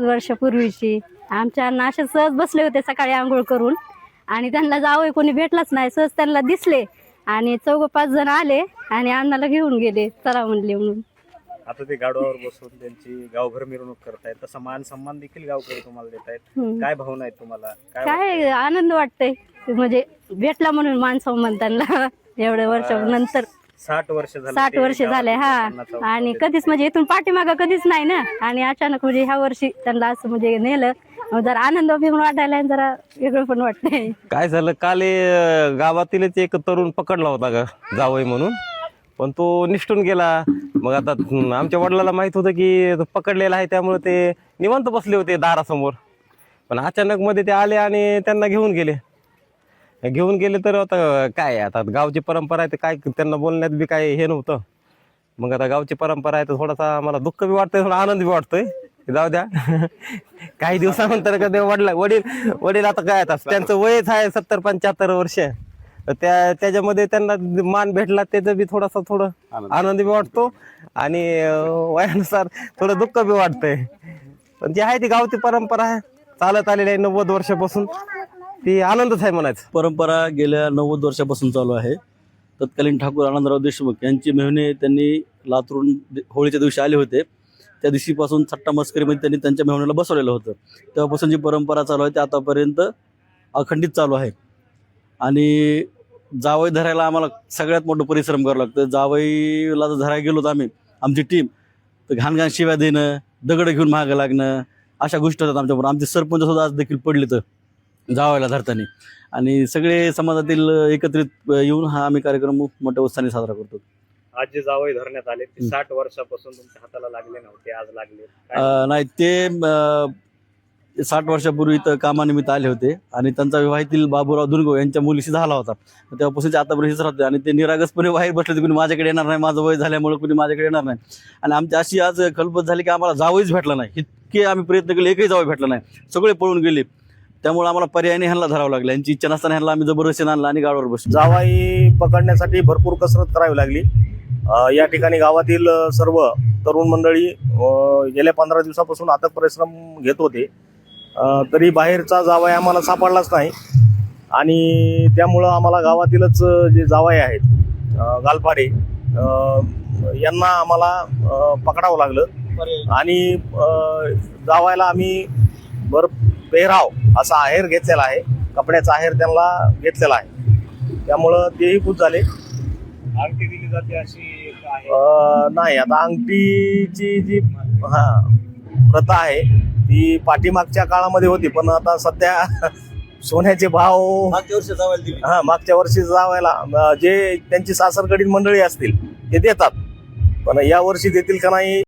वर्षापूर्वीची आमच्या अण्णा असे सहज बसले होते सकाळी आंघोळ करून आणि त्यांना जावं कोणी भेटलाच नाही. सहज त्यांना दिसले आणि 4-5 जण आले आणि अण्णाला घेऊन गेले, चला म्हणले म्हणून. आता ते गाडवावर बसून त्यांची गावभर मिरवणूक करतायत, तसा मान सन्मान देखील गावकरी तुम्हाला देत आहेत. काय भावना आहेत तुम्हाला? काय आनंद वाटतंय, म्हणजे भेटला म्हणून मान सन्मान त्यांना एवढ्या वर्षानंतर. 60 वर्ष झाले. हा, आणि कधीच म्हणजे इथून पाठीमागा कधीच नाही ना, आणि अचानक म्हणजे ह्या वर्षी त्यांना असं म्हणजे नेलं, जरा आनंद पण वाटायला, जरा वेगळं पण वाटतंय. काय झालं, काल गावातीलच एक तरुण पकडला होता का जावई म्हणून, पण तो निष्ठून गेला. मग आता आमच्या वडिलाला माहित होतं की पकडलेला आहे, त्यामुळे ते निवांत बसले होते दारासमोर. पण अचानक मध्ये ते आले आणि त्यांना घेऊन गेले. तर आता काय, आता गावची परंपरा आहे, तर काय त्यांना बोलण्यात बी काय हे नव्हतं. मग आता गावची परंपरा आहे तर थोडासा मला दुःख बी वाटतंय, थोडा आनंद बी वाटतोय. जाऊ द्या. काही दिवसानंतर कधी वडील आता काय, आता त्यांचं वयच आहे 70-75 वर्ष, त्याच्यामध्ये त्यांना मान भेटला, त्याचं बी थोडं आनंद बी वाटतो आणि वयानुसार थोडं दुःख बी वाटतंय. पण जी आहे ती गावची परंपरा आहे, चालत आलेली आहे 90 वर्षापासून, ती आनंदच आहे म्हणायचं. परंपरा गेल्या 90 वर्षापासून चालू आहे. तत्कालीन ठाकूर आनंदराव देशमुख यांची मेहुणे त्यांनी लातूरून होळीच्या दिवशी आले होते. त्या दिवशीपासून सट्टा मस्करीमध्ये त्यांनी त्यांच्या मेहुण्याला बसवलेलं होतं. तेव्हापासून जी परंपरा चालू आहे ती आतापर्यंत अखंडित चालू आहे. आणि जावई धरायला आम्हाला सगळ्यात मोठं परिश्रम करावं लागतं. जावईला जर धरायला गेलो तर आमची टीम तर घाण शिव्या देणं, दगड घेऊन मागं लागणं, अशा गोष्टी होतात आमच्याबरोबर. आमचे सरपंच सुद्धा आज देखील पडले तर जावयाला धरताना. आणि सगळे समाजातील एकत्रित येऊन हा आम्ही कार्यक्रम मोठ्या उत्साहाने साजरा करतो. आज जे जावई धरण्यात आले ते 60 वर्षापासून तुमच्या हाताला लागले नव्हते, आज लागले? नाही, ते 60 वर्षापूर्वी तर कामानिमित्त आले होते आणि त्यांचा विवाहातील बाबूराव दुर्गो यांच्या मुलीशी झाला होता. तेव्हापासून ते आतापर्यंत राहते आणि ते निरागसपणे बाहेर बसले, कुणी माझ्याकडे येणार नाही, माझं वय झाल्यामुळे कुणी माझ्याकडे येणार नाही. आणि आमची अशी आज खलबत झाली की आम्हाला जावईच भेटला नाही. इतके आम्ही प्रयत्न केले, एकही जावई भेटला नाही, सगळे पळून गेले. त्यामुळे आम्हाला पर्यायाने ह्यांना धरावं लागलं. यांची इच्छा नसताना ह्यांना आम्ही जबरदस्तीने आणला आणि गाडीवर बसलो. जावाई पकडण्यासाठी भरपूर कसरत करावी लागली. या ठिकाणी गावातील सर्व तरुण मंडळी गेल्या 15 दिवसापासून अथक परिश्रम घेत होते, तरी बाहेरचा जावई आम्हाला सापडलाच नाही. आणि त्यामुळं आम्हाला गावातीलच जे जावई आहेत गालपाडे यांना आम्हाला पकडावं लागलं. आणि जावायला आम्ही पेहराव असा आहेर घेतलेला आहे, कपड्याचा आहेर त्यांना घेतलेला आहे, त्यामुळं तेही खुश झाले. अंगठी दिली जाते अशी नाही, आता अंगठीची जी प्रथा आहे ती पाठीमागच्या काळामध्ये होती, पण आता सध्या सोन्याचे भाव मागच्या वर्षी जावायला जे त्यांची सासरकडील मंडळी असतील ते देतात, पण या वर्षी देतील का नाही